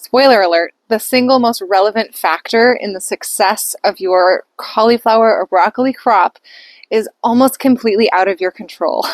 Spoiler alert, the single most relevant factor in the success of your cauliflower or broccoli crop is almost completely out of your control.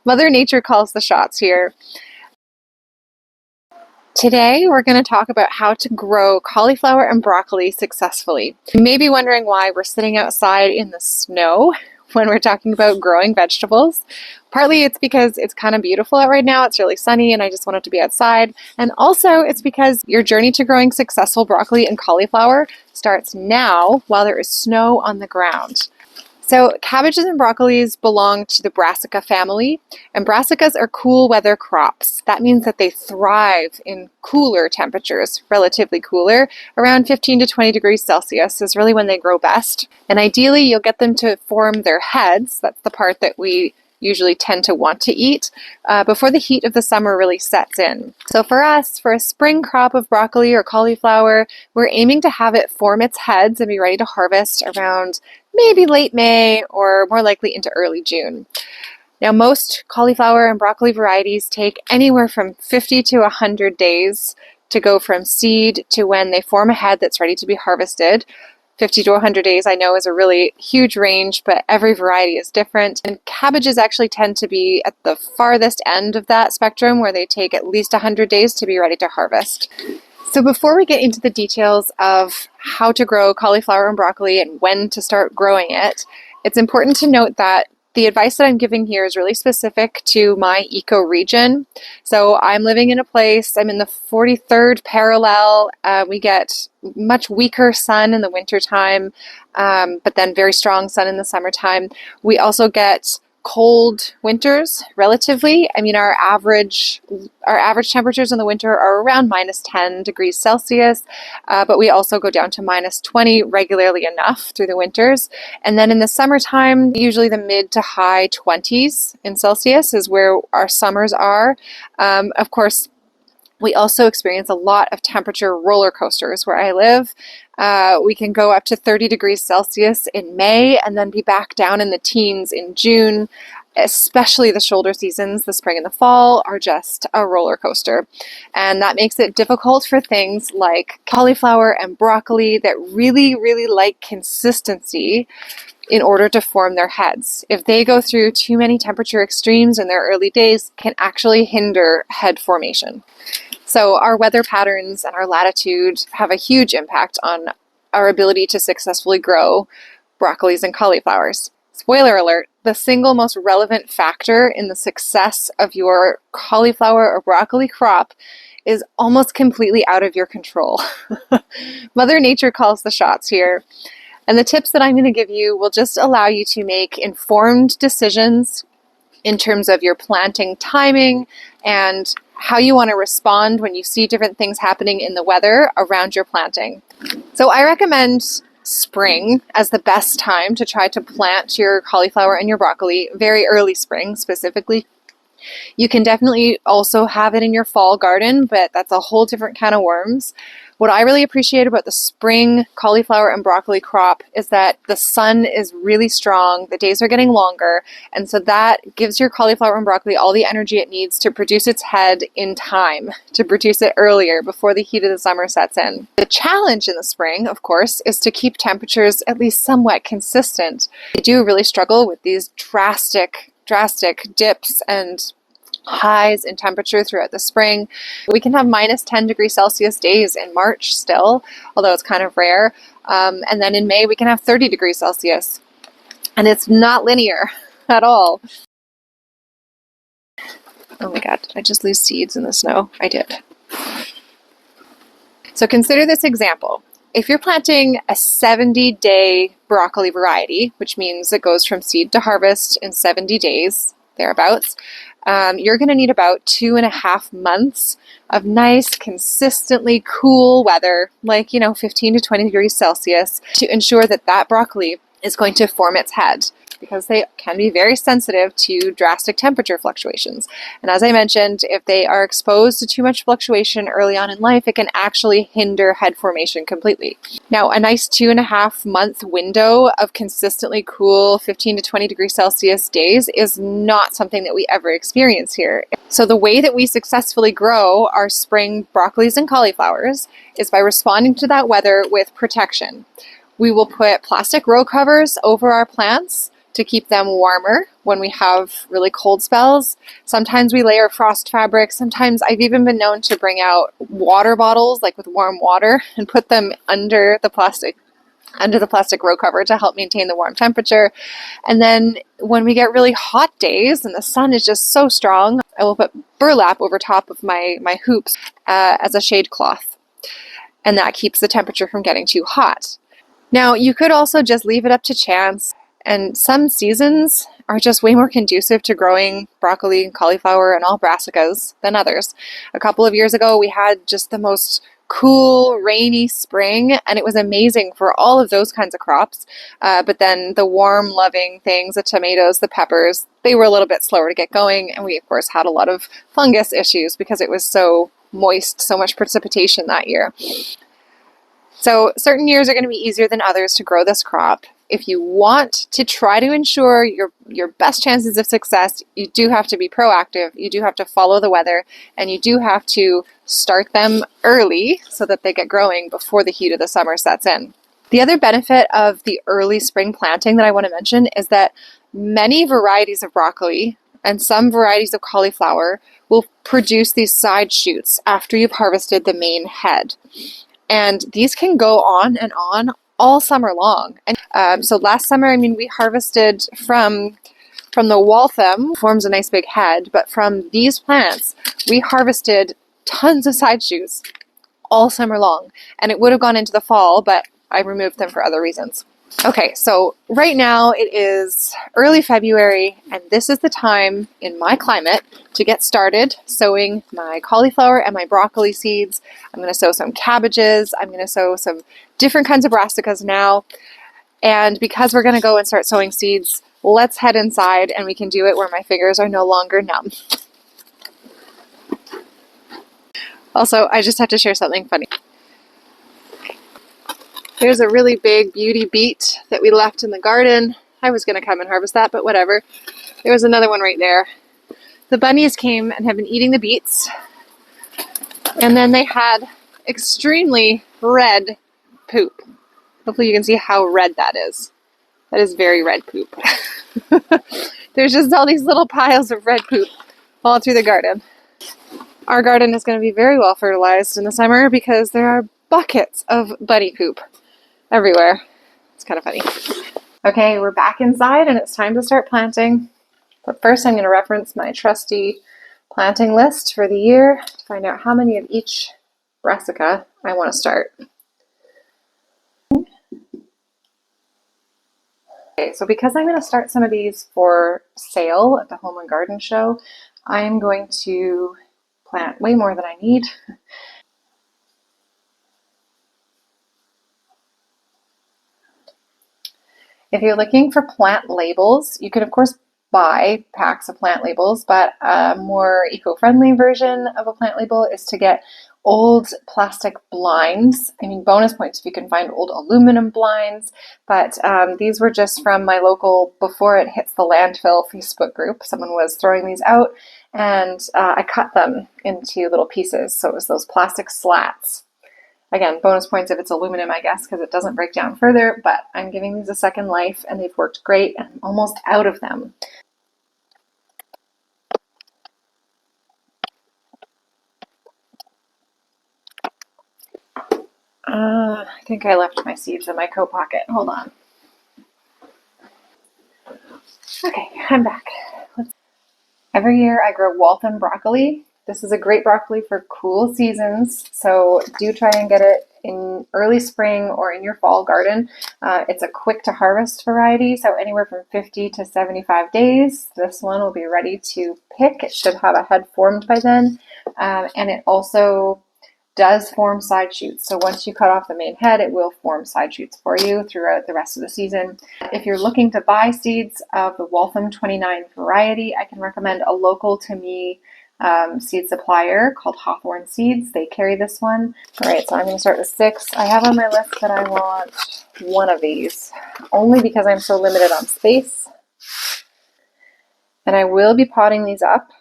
Mother Nature calls the shots here. Today, we're going to talk about how to grow cauliflower and broccoli successfully. You may be wondering why we're sitting outside in the snow when we're talking about growing vegetables. Partly it's because it's kind of beautiful out right now. It's really sunny and I just wanted to be outside. And also it's because your journey to growing successful broccoli and cauliflower starts now while there is snow on the ground. So cabbages and broccolis belong to the brassica family, and brassicas are cool weather crops. That means that they thrive in cooler temperatures, relatively cooler. Around 15 to 20 degrees Celsius is really when they grow best. And ideally, you'll get them to form their heads. That's the part that we usually tend to want to eat before the heat of the summer really sets in. So for us, for a spring crop of broccoli or cauliflower, we're aiming to have it form its heads and be ready to harvest around maybe late May or more likely into early June. Now, most cauliflower and broccoli varieties take anywhere from 50 to 100 days to go from seed to when they form a head that's ready to be harvested. 50 to 100 days, I know, is a really huge range, but every variety is different. And cabbages actually tend to be at the farthest end of that spectrum, where they take at least 100 days to be ready to harvest. So before we get into the details of how to grow cauliflower and broccoli and when to start growing it, it's important to note that the advice that I'm giving here is really specific to my eco-region. So I'm living in a place, I'm in the 43rd parallel. We get much weaker sun in the wintertime, but then very strong sun in the summertime. We also get cold winters relatively. I mean, our average temperatures in the winter are around minus 10 degrees Celsius, but we also go down to minus 20 regularly enough through the winters. And then in the summertime, usually the mid to high 20s in Celsius is where our summers are. Of course, we also experience a lot of temperature roller coasters where I live. We can go up to 30 degrees Celsius in May and then be back down in the teens in June. Especially the shoulder seasons, the spring and the fall, are just a roller coaster. And that makes it difficult for things like cauliflower and broccoli that really, really like consistency in order to form their heads. If they go through too many temperature extremes in their early days, can actually hinder head formation. So our weather patterns and our latitude have a huge impact on our ability to successfully grow broccolis and cauliflowers. Spoiler alert, the single most relevant factor in the success of your cauliflower or broccoli crop is almost completely out of your control. Mother Nature calls the shots here. And the tips that I'm going to give you will just allow you to make informed decisions in terms of your planting timing and how you want to respond when you see different things happening in the weather around your planting. So I recommend spring as the best time to try to plant your cauliflower and your broccoli, very early spring specifically. You can definitely also have it in your fall garden, but that's a whole different can of worms. What I really appreciate about the spring cauliflower and broccoli crop is that the sun is really strong, the days are getting longer, and so that gives your cauliflower and broccoli all the energy it needs to produce its head in time, to produce it earlier before the heat of the summer sets in. The challenge in the spring, of course, is to keep temperatures at least somewhat consistent. They do really struggle with these drastic dips and highs in temperature throughout the spring. We can have minus 10 degrees Celsius days in March still, although it's kind of rare. And then in May, we can have 30 degrees Celsius. And it's not linear at all. Oh my God, did I just lose seeds in the snow? I did. So consider this example. If you're planting a 70-day broccoli variety, which means it goes from seed to harvest in 70 days, thereabouts, you're going to need about 2.5 months of nice, consistently cool weather, like, 15 to 20 degrees Celsius, to ensure that that broccoli is going to form its head. because they can be very sensitive to drastic temperature fluctuations. And as I mentioned, if they are exposed to too much fluctuation early on in life, it can actually hinder head formation completely. Now, a nice 2.5-month window of consistently cool 15 to 20 degrees Celsius days is not something that we ever experience here. So the way that we successfully grow our spring broccolis and cauliflowers is by responding to that weather with protection. We will put plastic row covers over our plants to keep them warmer when we have really cold spells. Sometimes we layer frost fabric. Sometimes I've even been known to bring out water bottles, like with warm water, and put them under the plastic row cover to help maintain the warm temperature. And then when we get really hot days and the sun is just so strong, I will put burlap over top of my hoops as a shade cloth. And that keeps the temperature from getting too hot. Now, you could also just leave it up to chance. And some seasons are just way more conducive to growing broccoli and cauliflower and all brassicas than others. A couple of years ago, we had just the most cool, rainy spring, and it was amazing for all of those kinds of crops. But then the warm, loving things, the tomatoes, the peppers, they were a little bit slower to get going. And we, of course, had a lot of fungus issues because it was so moist, so much precipitation that year. So certain years are going to be easier than others to grow this crop. If you want to try to ensure your best chances of success, you do have to be proactive, you do have to follow the weather, and you do have to start them early so that they get growing before the heat of the summer sets in. The other benefit of the early spring planting that I want to mention is that many varieties of broccoli and some varieties of cauliflower will produce these side shoots after you've harvested the main head. And these can go on and on all summer long. And so last summer, we harvested from the Waltham, forms a nice big head, but from these plants, we harvested tons of side shoots all summer long. And it would have gone into the fall, but I removed them for other reasons. Okay, so right now it is early February, and this is the time in my climate to get started sowing my cauliflower and my broccoli seeds. I'm going to sow some cabbages. I'm going to sow some different kinds of brassicas now. And because we're going to go and start sowing seeds, let's head inside and we can do it where my fingers are no longer numb. Also, I just have to share something funny. Here's a really big beauty beet that we left in the garden. I was going to come and harvest that, but whatever. There was another one right there. The bunnies came and have been eating the beets. And then they had extremely red poop. Hopefully you can see how red that is. That is very red poop. There's just all these little piles of red poop all through the garden. Our garden is going to be very well fertilized in the summer because there are buckets of bunny poop everywhere. It's kind of funny. Okay, we're back inside and it's time to start planting. But first I'm going to reference my trusty planting list for the year to find out how many of each brassica I want to start. Okay, so because I'm going to start some of these for sale at the Home and Garden Show, I'm going to plant way more than I need. If you're looking for plant labels, you can of course buy packs of plant labels, but a more eco-friendly version of a plant label is to get old plastic blinds. Bonus points if you can find old aluminum blinds, but these were just from my local Before It Hits the Landfill Facebook group. Someone was throwing these out and I cut them into little pieces, so it was those plastic slats. Again, bonus points if it's aluminum, I guess, because it doesn't break down further, but I'm giving these a second life and they've worked great and I'm almost out of them. I think I left my seeds in my coat pocket. Hold on. Okay, I'm back. Every year I grow Waltham broccoli. This is a great broccoli for cool seasons, so do try and get it in early spring or in your fall garden. It's a quick to harvest variety, so anywhere from 50 to 75 days. This one will be ready to pick. It should have a head formed by then, and it also does form side shoots. So once you cut off the main head, it will form side shoots for you throughout the rest of the season. If you're looking to buy seeds of the Waltham 29 variety, I can recommend a local to me seed supplier called Hawthorne Seeds. They carry this one. All right, so I'm going to start with 6. I have on my list that I want one of these, only because I'm so limited on space. And I will be potting these up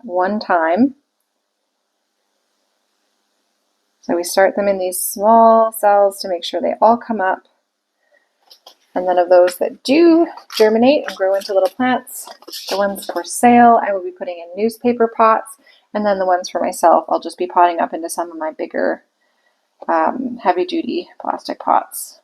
one time. So we start them in these small cells to make sure they all come up. And then of those that do germinate and grow into little plants, the ones for sale I will be putting in newspaper pots. And then the ones for myself, I'll just be potting up into some of my bigger heavy-duty plastic pots.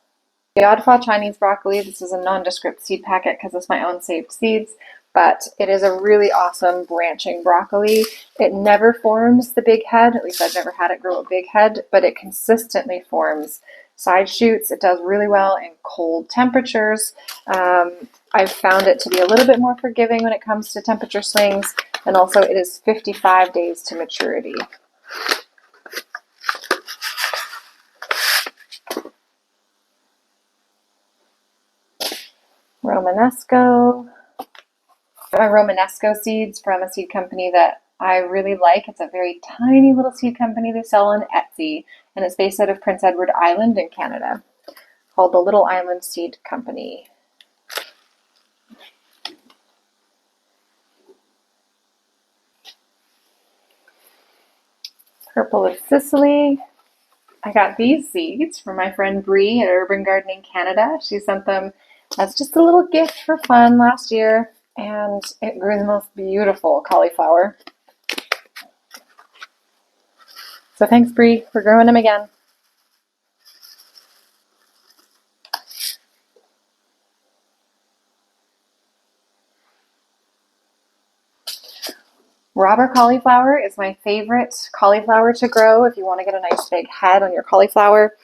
The Oddfall Chinese broccoli, this is a nondescript seed packet because it's my own saved seeds, but it is a really awesome branching broccoli. It never forms the big head, at least I've never had it grow a big head, but it consistently forms side shoots. It does really well in cold temperatures. I've found it to be a little bit more forgiving when it comes to temperature swings, and also it is 55 days to maturity. Romanesco. Romanesco seeds from a seed company that I really like. It's a very tiny little seed company they sell on Etsy, and it's based out of Prince Edward Island in Canada, called the Little Island Seed Company. Purple of Sicily. I got these seeds from my friend Bree at Urban Gardening Canada. She sent them as just a little gift for fun last year, and it grew the most beautiful cauliflower. So thanks, Bree, for growing them again. Robber cauliflower is my favorite cauliflower to grow if you want to get a nice big head on your cauliflower.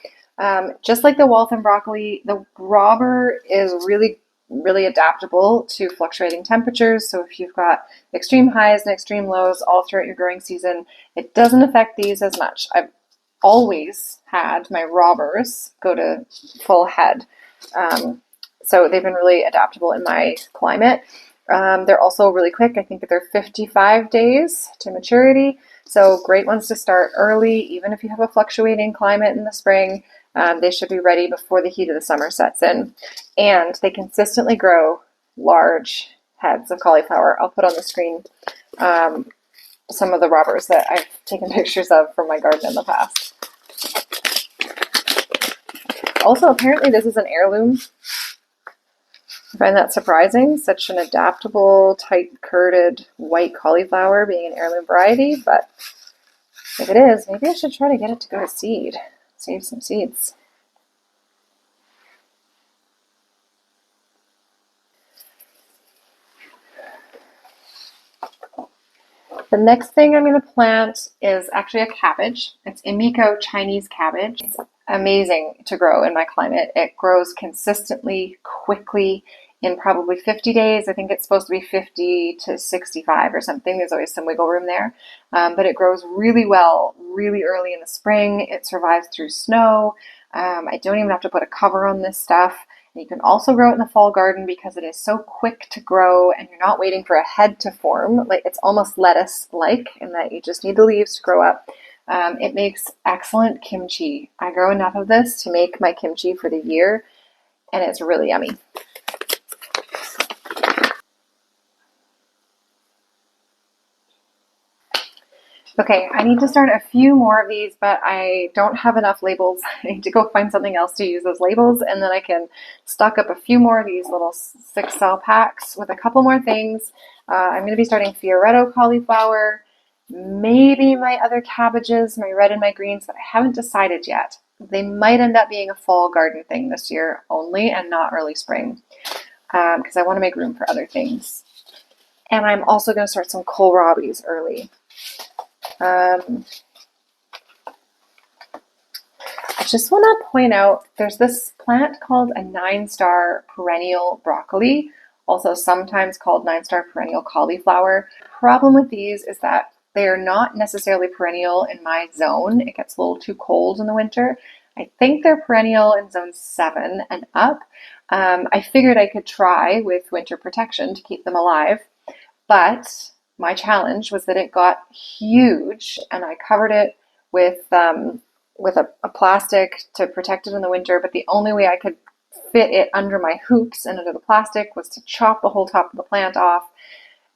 Just like the Waltham broccoli, the robber is really adaptable to fluctuating temperatures. So if you've got extreme highs and extreme lows all throughout your growing season, it doesn't affect these as much. I've always had my robbers go to full head. So they've been really adaptable in my climate. They're also really quick. I think that they're 55 days to maturity. So great ones to start early, even if you have a fluctuating climate in the spring. They should be ready before the heat of the summer sets in. And they consistently grow large heads of cauliflower. I'll put on the screen some of the robbers that I've taken pictures of from my garden in the past. Also, apparently this is an heirloom. I find that surprising, such an adaptable, tight-curded white cauliflower being an heirloom variety, but if it is, maybe I should try to get it to go to seed. Save some seeds. The next thing I'm going to plant is actually a cabbage. It's Imiko Chinese cabbage. It's amazing to grow in my climate. It grows consistently, quickly, in probably 50 days. I think it's supposed to be 50 to 65 or something. There's always some wiggle room there. But it grows really well, really early in the spring. It survives through snow. I don't even have to put a cover on this stuff. And you can also grow it in the fall garden because it is so quick to grow and you're not waiting for a head to form. Like, it's almost lettuce-like in that you just need the leaves to grow up. It makes excellent kimchi. I grow enough of this to make my kimchi for the year, and it's really yummy. Okay, I need to start a few more of these, but I don't have enough labels. I need to go find something else to use those labels, and then I can stock up a few more of these little 6-cell packs with a couple more things. I'm going to be starting Fioretto cauliflower, maybe my other cabbages, my red and my greens, but I haven't decided yet. They might end up being a fall garden thing this year only and not early spring, because I want to make room for other things. And I'm also going to start some kohlrabis early. I just want to point out there's this plant called a 9-star perennial broccoli, also sometimes called 9-star perennial cauliflower. The problem with these is that They're not necessarily perennial in my zone. It gets a little too cold in the winter. I think they're perennial in zone 7 and up. I figured I could try with winter protection to keep them alive, but my challenge was that it got huge, and I covered it with a plastic to protect it in the winter. But the only way I could fit it under my hoops and under the plastic was to chop the whole top of the plant off.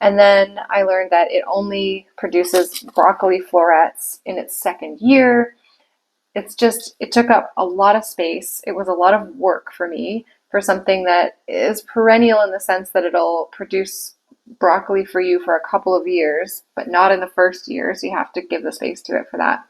And then I learned that it only produces broccoli florets in its second year. It took up a lot of space. It was a lot of work for me for something that is perennial in the sense that it'll produce broccoli for you for a couple of years, but not in the first year. So you have to give the space to it for that.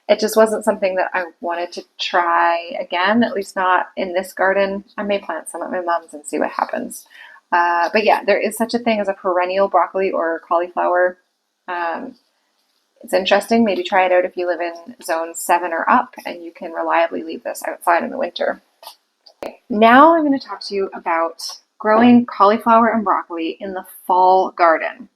It just wasn't something that I wanted to try again, at least not in this garden. I may plant some at my mom's and see what happens. But yeah, there is such a thing as a perennial broccoli or cauliflower. It's interesting. Maybe try it out if you live in zone 7 or up and you can reliably leave this outside in the winter. Okay, now I'm going to talk to you about growing cauliflower and broccoli in the fall garden.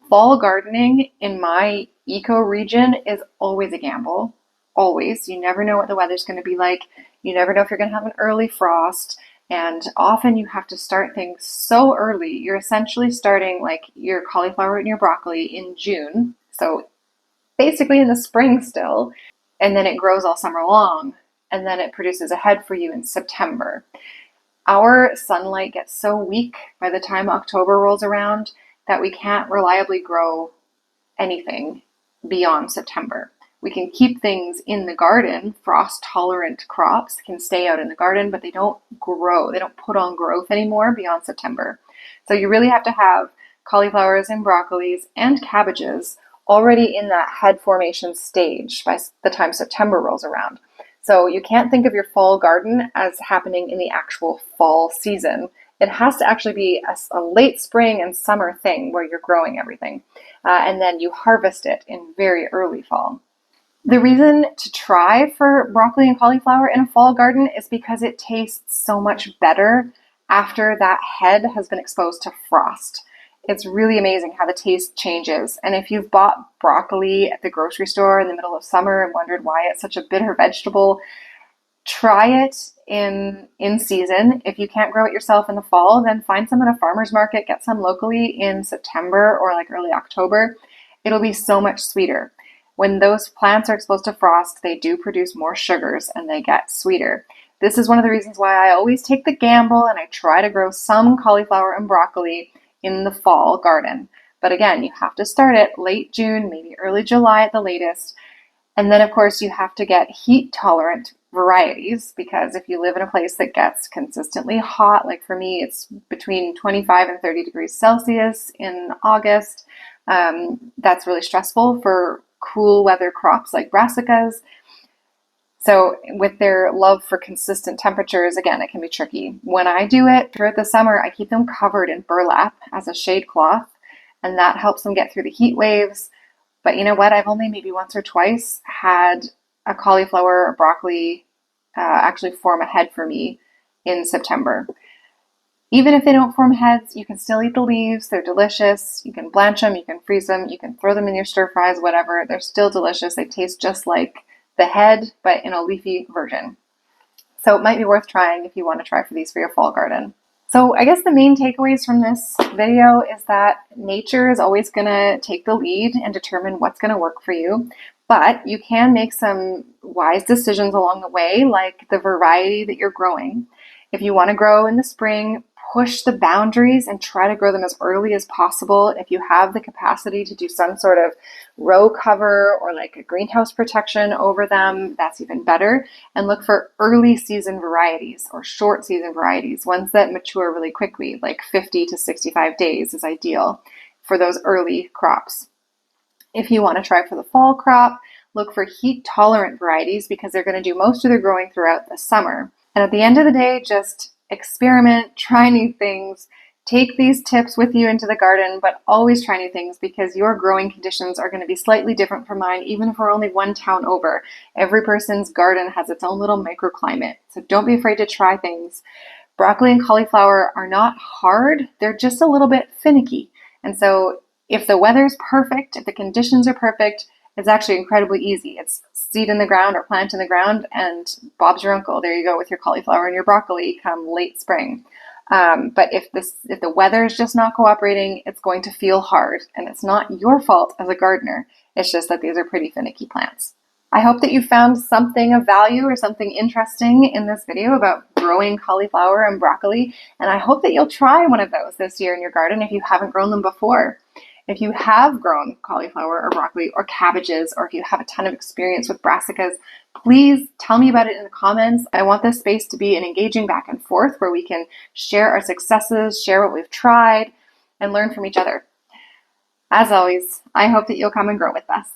Fall gardening in my eco region is always a gamble. Always. You never know what the weather's going to be like. You never know if you're going to have an early frost. And often you have to start things so early. You're essentially starting like your cauliflower and your broccoli in June. So basically in the spring still. And then it grows all summer long. And then it produces a head for you in September. Our sunlight gets so weak by the time October rolls around that we can't reliably grow anything beyond September. We can keep things in the garden. Frost-tolerant crops can stay out in the garden, but they don't grow. They don't put on growth anymore beyond September. So you really have to have cauliflowers and broccolis and cabbages already in that head formation stage by the time September rolls around. So you can't think of your fall garden as happening in the actual fall season. It has to actually be a late spring and summer thing where you're growing everything. And then you harvest it in very early fall. The reason to try for broccoli and cauliflower in a fall garden is because it tastes so much better after that head has been exposed to frost. It's really amazing how the taste changes. And if you've bought broccoli at the grocery store in the middle of summer and wondered why it's such a bitter vegetable, try it in season. If you can't grow it yourself in the fall, then find some at a farmer's market, get some locally in September or like early October. It'll be so much sweeter. When those plants are exposed to frost, they do produce more sugars and they get sweeter. This is one of the reasons why I always take the gamble and I try to grow some cauliflower and broccoli in the fall garden. But again, you have to start it late June, maybe early July at the latest. And then of course you have to get heat tolerant varieties, because if you live in a place that gets consistently hot, like for me, it's between 25 and 30 degrees Celsius in August. That's really stressful for cool weather crops like brassicas. So with their love for consistent temperatures, again, it can be tricky. When I do it throughout the summer, I keep them covered in burlap as a shade cloth, and that helps them get through the heat waves. But you know what? I've only maybe once or twice had a cauliflower or broccoli actually form a head for me in September. Even if they don't form heads, you can still eat the leaves. They're delicious. You can blanch them, you can freeze them, you can throw them in your stir fries, whatever. They're still delicious. They taste just like the head, but in a leafy version. So it might be worth trying if you want to try for these for your fall garden. So I guess the main takeaways from this video is that nature is always going to take the lead and determine what's going to work for you. But you can make some wise decisions along the way, like the variety that you're growing. If you want to grow in the spring, push the boundaries and try to grow them as early as possible. If you have the capacity to do some sort of row cover or like a greenhouse protection over them, that's even better. And look for early season varieties or short season varieties, ones that mature really quickly, like 50 to 65 days is ideal for those early crops. If you want to try for the fall crop, look for heat tolerant varieties because they're going to do most of their growing throughout the summer. And at the end of the day, just experiment, try new things, take these tips with you into the garden, but always try new things because your growing conditions are going to be slightly different from mine, even if we're only one town over. Every person's garden has its own little microclimate, so don't be afraid to try things. Broccoli and cauliflower are not hard, they're just a little bit finicky. And so If the weather's perfect, if the conditions are perfect, it's actually incredibly easy. It's seed in the ground or plant in the ground, and Bob's your uncle. There you go with your cauliflower and your broccoli come late spring. But if the weather is just not cooperating, it's going to feel hard, and it's not your fault as a gardener. It's just that these are pretty finicky plants. I hope that you found something of value or something interesting in this video about growing cauliflower and broccoli, and I hope that you'll try one of those this year in your garden if you haven't grown them before. If you have grown cauliflower or broccoli or cabbages, or if you have a ton of experience with brassicas, please tell me about it in the comments. I want this space to be an engaging back and forth where we can share our successes, share what we've tried, and learn from each other. As always, I hope that you'll come and grow with us.